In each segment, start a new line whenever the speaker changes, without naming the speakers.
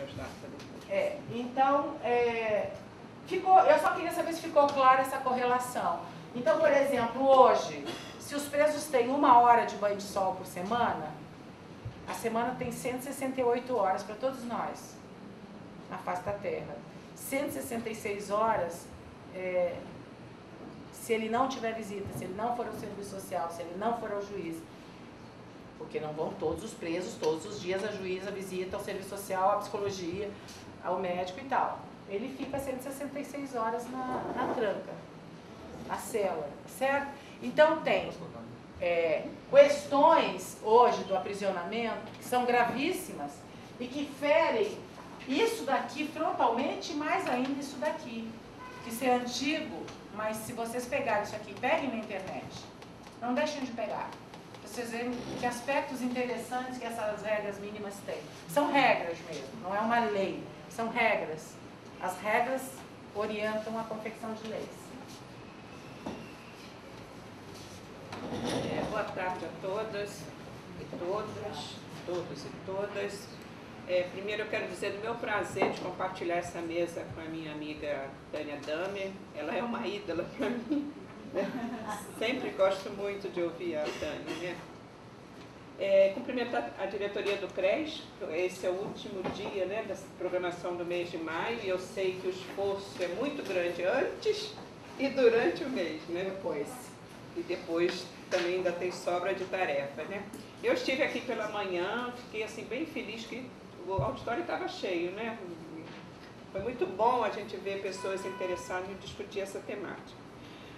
ajudar depois.
Então, eu só queria saber se ficou clara essa correlação. Então, por exemplo, hoje, se os presos têm 1 hora de banho de sol por semana, a semana tem 168 horas para todos nós, na face da Terra. 166 horas, se ele não tiver visita, se ele não for ao serviço social, se ele não for ao juiz, porque não vão todos os presos, todos os dias a juíza visita, ao serviço social, à psicologia, ao médico e tal. Ele fica 166 horas na tranca, na cela, certo? Então tem questões hoje do aprisionamento que são gravíssimas e que ferem isso daqui frontalmente, mais ainda isso daqui. Que isso é antigo, mas se vocês pegarem isso aqui, peguem na internet, não deixem de pegar. Vocês veem que aspectos interessantes que essas regras mínimas têm. São regras mesmo, não é uma lei, são regras. As regras orientam a confecção de leis.
Boa tarde a todas e todos e todas. Primeiro eu quero dizer do meu prazer de compartilhar essa mesa com a minha amiga Tânia Damer. Ela é uma ídola para mim. Sempre gosto muito de ouvir a Tânia, né? Cumprimentar a diretoria do CRES, esse é o último dia, né, dessa programação do mês de maio, e eu sei que o esforço é muito grande antes e durante o mês, né? E depois também ainda tem sobra de tarefa, né? Eu estive aqui pela manhã, fiquei assim bem feliz que o auditório estava cheio, né? Foi muito bom a gente ver pessoas interessadas em discutir essa temática.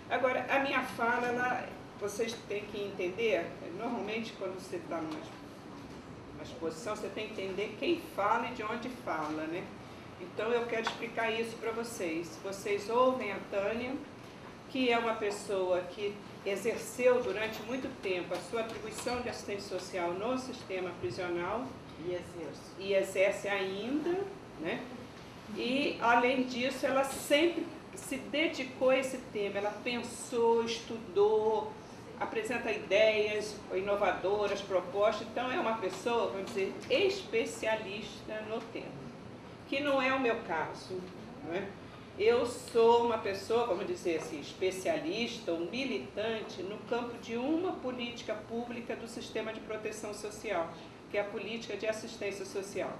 Agora, a minha fala, vocês têm que entender, normalmente quando você está numa exposição, você tem que entender quem fala e de onde fala, né? Então eu quero explicar isso para vocês. Vocês ouvem a Tânia, que é uma pessoa que exerceu durante muito tempo a sua atribuição de assistente social no sistema prisional e exerce ainda, né? E além disso, ela sempre se dedicou a esse tema, ela pensou, estudou, apresenta ideias inovadoras, propostas, então é uma pessoa, vamos dizer, especialista no tema, que não é o meu caso, não é? Eu sou uma pessoa, vamos dizer assim, especialista ou militante no campo de uma política pública do sistema de proteção social, que é a política de assistência social.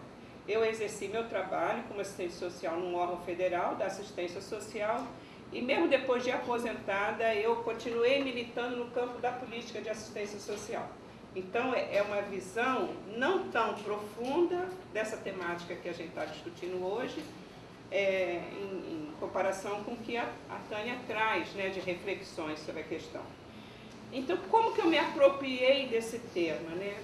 Eu exerci meu trabalho como assistente social num órgão federal da assistência social e mesmo depois de aposentada eu continuei militando no campo da política de assistência social. Então é uma visão não tão profunda dessa temática que a gente está discutindo hoje, em comparação com o que a Tânia traz, né, de reflexões sobre a questão. Então, como que eu me apropriei desse tema, né?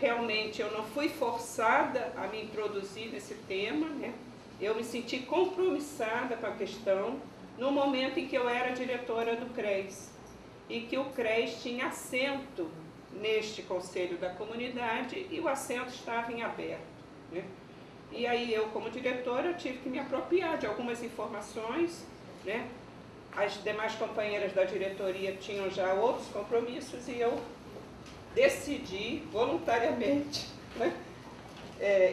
Realmente eu não fui forçada a me introduzir nesse tema, né? Eu me senti compromissada com a questão no momento em que eu era diretora do CRES e que o CRES tinha assento neste Conselho da Comunidade e o assento estava em aberto, né? E aí eu, como diretora, tive que me apropriar de algumas informações, né? As demais companheiras da diretoria tinham já outros compromissos e eu decidi voluntariamente, né?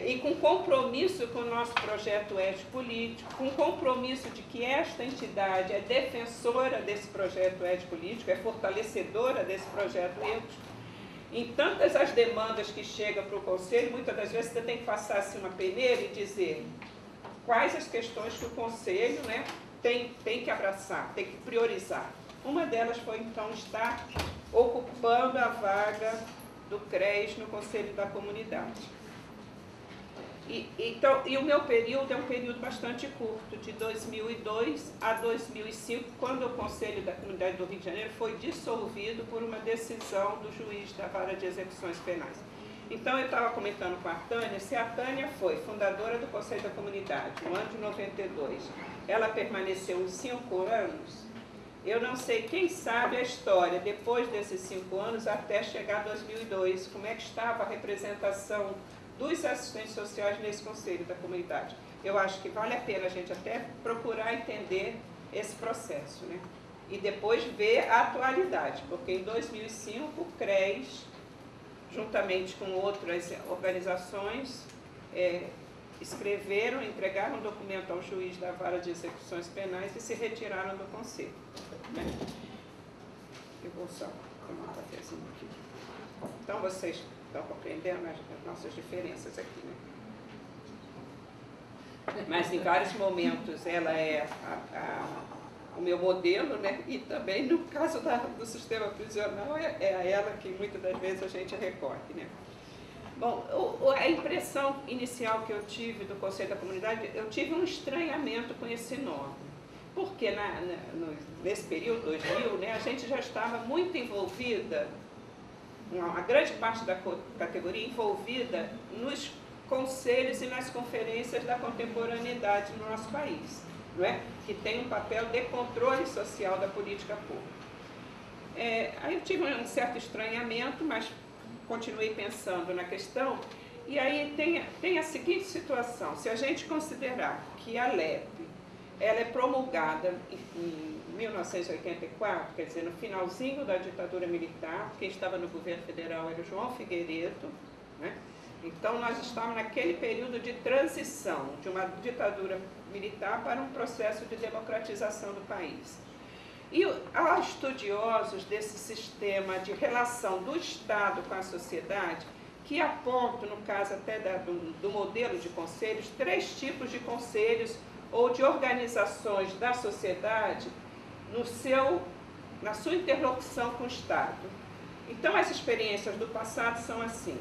E com compromisso com o nosso projeto ético-político, com compromisso de que esta entidade é defensora desse projeto ético-político, é fortalecedora desse projeto ético. Em tantas as demandas que chegam para o Conselho, muitas das vezes você tem que passar assim uma peneira e dizer quais as questões que o Conselho, né, tem que abraçar, tem que priorizar. Uma delas foi, então, estar ocupando a vaga do CRES no Conselho da Comunidade. E o meu período é um período bastante curto, de 2002 a 2005, quando o Conselho da Comunidade do Rio de Janeiro foi dissolvido por uma decisão do juiz da Vara de Execuções Penais. Então, eu estava comentando com a Tânia, se a Tânia foi fundadora do Conselho da Comunidade, no ano de 92, ela permaneceu uns 5 anos, eu não sei, quem sabe a história, depois desses 5 anos, até chegar a 2002, como é que estava a representação dos assistentes sociais nesse Conselho da Comunidade. Eu acho que vale a pena a gente até procurar entender esse processo, né? E depois ver a atualidade, porque em 2005 o CRES, juntamente com outras organizações, escreveram, entregaram um documento ao juiz da vara de execuções penais e se retiraram do conselho. Né? Eu vou só tomar um cafezinho aqui. Então, vocês estão compreendendo as nossas diferenças aqui, né? Mas, em vários momentos, ela é o meu modelo, né? E também, no caso do sistema prisional, é a ela que muitas das vezes a gente recorre, né? Bom, a impressão inicial que eu tive do Conselho da Comunidade, eu tive um estranhamento com esse nome. Porque nesse período, 2000, né, a gente já estava muito envolvida, a grande parte da categoria envolvida nos conselhos e nas conferências da contemporaneidade no nosso país, não é? Que tem um papel de controle social da política pública. Aí eu tive um certo estranhamento, mas continuei pensando na questão, e aí tem a seguinte situação: se a gente considerar que a LEP ela é promulgada em 1984, quer dizer, no finalzinho da ditadura militar, quem estava no governo federal era o João Figueiredo, né? Então nós estamos naquele período de transição de uma ditadura militar para um processo de democratização do país. E há estudiosos desse sistema de relação do Estado com a sociedade que apontam, no caso até do modelo de conselhos, 3 tipos de conselhos ou de organizações da sociedade na sua interlocução com o Estado. Então, as experiências do passado são assim: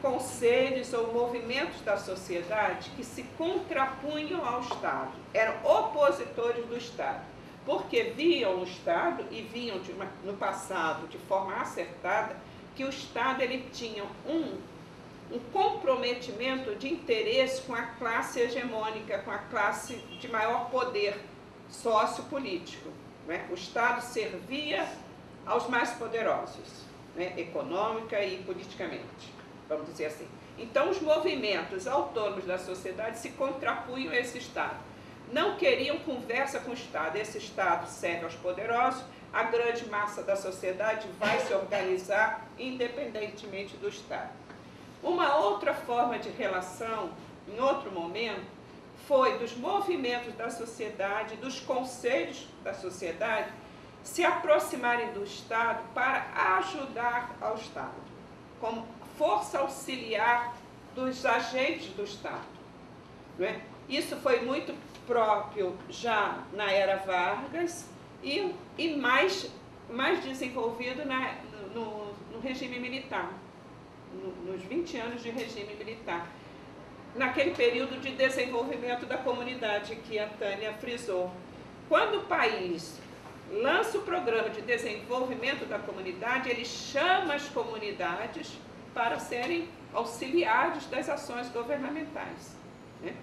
conselhos ou movimentos da sociedade que se contrapunham ao Estado, eram opositores do Estado, porque viam o Estado e viam no passado, de forma acertada, que o Estado ele tinha um comprometimento de interesse com a classe hegemônica, com a classe de maior poder sociopolítico, né? O Estado servia aos mais poderosos, né? Econômica e politicamente, vamos dizer assim. Então, os movimentos autônomos da sociedade se contrapunham a esse Estado. Não queriam conversa com o Estado. Esse Estado serve aos poderosos, a grande massa da sociedade vai se organizar independentemente do Estado. Uma outra forma de relação, em outro momento, foi dos movimentos da sociedade, dos conselhos da sociedade, se aproximarem do Estado para ajudar ao Estado, como força auxiliar dos agentes do Estado. Não é? Isso foi muito próprio já na era Vargas e mais desenvolvido no regime militar, nos 20 anos de regime militar, naquele período de desenvolvimento da comunidade que a Tânia frisou. Quando o país lança o programa de desenvolvimento da comunidade, ele chama as comunidades para serem auxiliares das ações governamentais, né?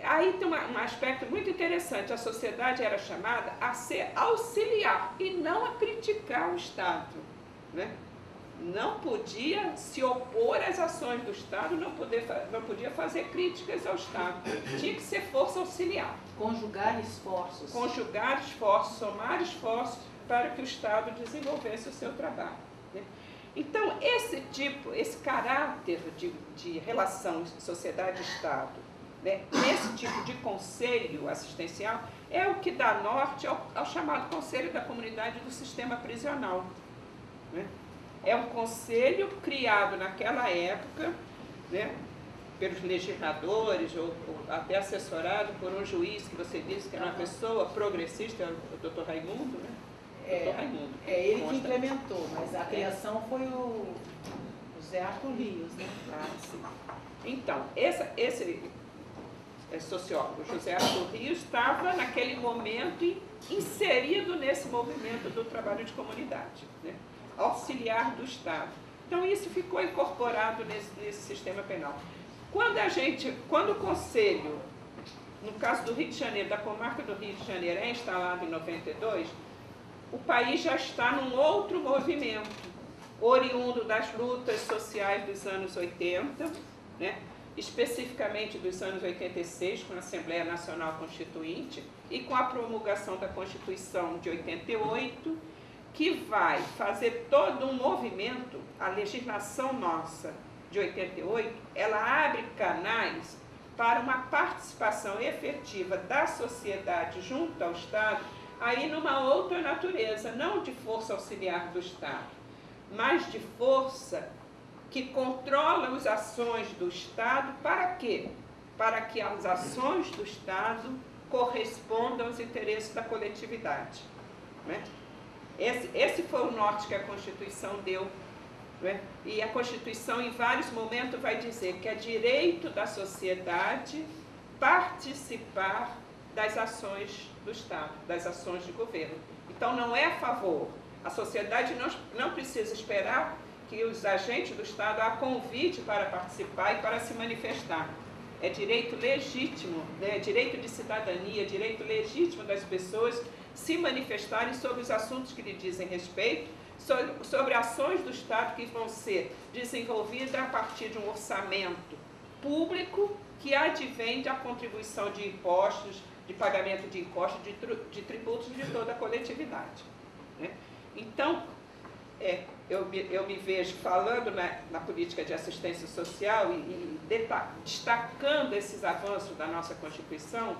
Aí tem um aspecto muito interessante: a sociedade era chamada a ser auxiliar e não a criticar o Estado, né? Não podia se opor às ações do Estado, não podia fazer críticas ao Estado, tinha que ser força auxiliar.
Conjugar esforços.
Conjugar esforços, somar esforços para que o Estado desenvolvesse o seu trabalho, né? Então, esse caráter de relação sociedade-Estado, né, nesse tipo de conselho assistencial, é o que dá norte ao chamado Conselho da Comunidade do Sistema Prisional, né? É um conselho criado naquela época, né, pelos legisladores, ou até assessorado por um juiz que você disse que era uma pessoa progressista, o doutor Raimundo, né? Raimundo,
ele que implementou, mas a criação foi o José Arthur Rios, né?
Ah, sim. Então, esse sociólogo, José Arthur Rios, estava naquele momento inserido nesse movimento do trabalho de comunidade, né? Auxiliar do Estado. Então, isso ficou incorporado nesse sistema penal. Quando o Conselho, no caso do Rio de Janeiro, da comarca do Rio de Janeiro, é instalado em 92, o país já está num outro movimento, oriundo das lutas sociais dos anos 80, né? Especificamente dos anos 86, com a Assembleia Nacional Constituinte, e com a promulgação da Constituição de 88, que vai fazer todo um movimento, a legislação nossa, de 88, ela abre canais para uma participação efetiva da sociedade junto ao Estado, aí numa outra natureza, não de força auxiliar do Estado, mas de força que controla as ações do Estado. Para quê? Para que as ações do Estado correspondam aos interesses da coletividade, né? Esse foi o norte que a Constituição deu, né? E a Constituição, em vários momentos, vai dizer que é direito da sociedade participar das ações do Estado, das ações de governo. Então, não é a favor. A sociedade não precisa esperar que os agentes do Estado a convide para participar e para se manifestar. É direito legítimo, né? É direito de cidadania, direito legítimo das pessoas se manifestarem sobre os assuntos que lhe dizem respeito, sobre ações do Estado que vão ser desenvolvidas a partir de um orçamento público que advém da contribuição de impostos, de pagamento de impostos, de tributos de toda a coletividade, né? Então, eu me vejo falando na política de assistência social e destacando esses avanços da nossa Constituição,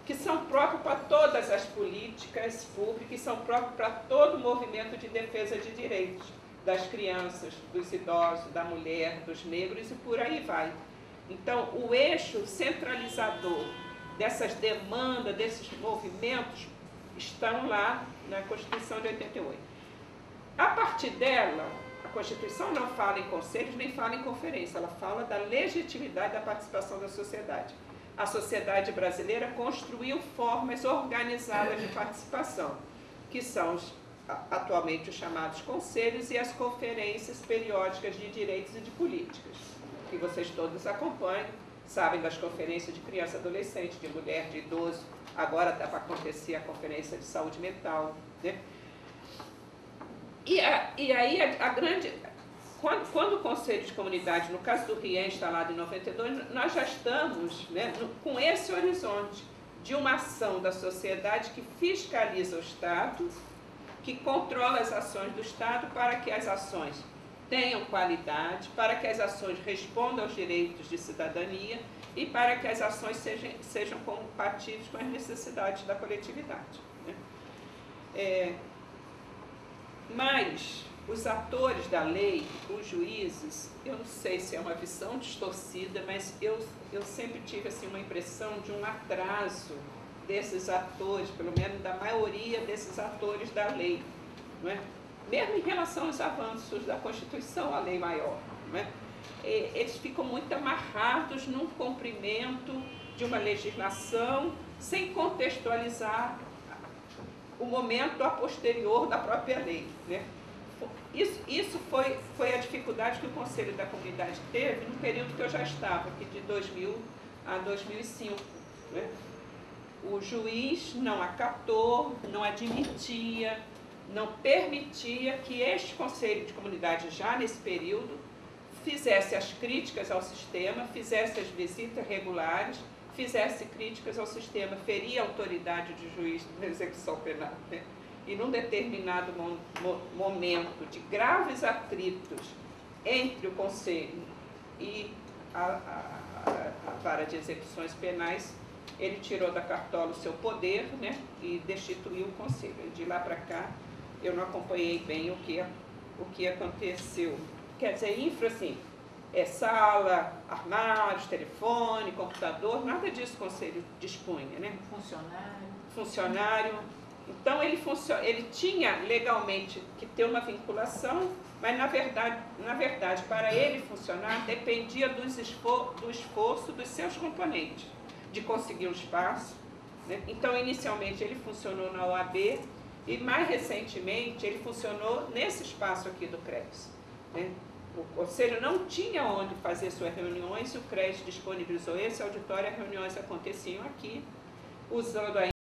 que são próprios para todas as políticas públicas, são próprios para todo o movimento de defesa de direitos das crianças, dos idosos, da mulher, dos negros e por aí vai. Então, o eixo centralizador dessas demandas, desses movimentos, estão lá na Constituição de 88. A partir dela, a Constituição não fala em conselhos, nem fala em conferência, ela fala da legitimidade da participação da sociedade. A sociedade brasileira construiu formas organizadas de participação, que são atualmente os chamados conselhos e as conferências periódicas de direitos e de políticas, que vocês todos acompanham, sabem das conferências de criança e adolescente, de mulher, de idoso, agora está para acontecer a conferência de saúde mental, né? E aí a grande... Quando o Conselho de Comunidade, no caso do Rio, é instalado em 92, nós já estamos, né, com esse horizonte de uma ação da sociedade que fiscaliza o Estado, que controla as ações do Estado para que as ações tenham qualidade, para que as ações respondam aos direitos de cidadania e para que as ações sejam compatíveis com as necessidades da coletividade, né? Mas os atores da lei, os juízes, eu não sei se é uma visão distorcida, mas eu sempre tive assim, uma impressão de um atraso desses atores, pelo menos da maioria desses atores da lei, não é? Mesmo em relação aos avanços da Constituição, a lei maior, não é? Eles ficam muito amarrados num cumprimento de uma legislação sem contextualizar o momento a posterior da própria lei, né? Isso foi a dificuldade que o Conselho da Comunidade teve no período que eu já estava, aqui de 2000 a 2005, né? O juiz não acatou, não admitia, não permitia que este Conselho de Comunidade, já nesse período, fizesse as críticas ao sistema, fizesse as visitas regulares, fizesse críticas ao sistema, feria a autoridade de juiz na execução penal, né? E num determinado momento de graves atritos entre o Conselho e a vara de execuções penais, ele tirou da cartola o seu poder, né, e destituiu o Conselho. E de lá para cá, eu não acompanhei bem o que aconteceu. Quer dizer, assim, sala, armários, telefone, computador, nada disso o Conselho dispunha, né? Funcionário. Então, ele tinha legalmente que ter uma vinculação, mas, na verdade, para ele funcionar, dependia do esforço dos seus componentes, de conseguir um espaço, né? Então, inicialmente, ele funcionou na OAB e, mais recentemente, ele funcionou nesse espaço aqui do CRES, né? O Conselho não tinha onde fazer suas reuniões e o CRES disponibilizou esse auditório, as reuniões aconteciam aqui, usando a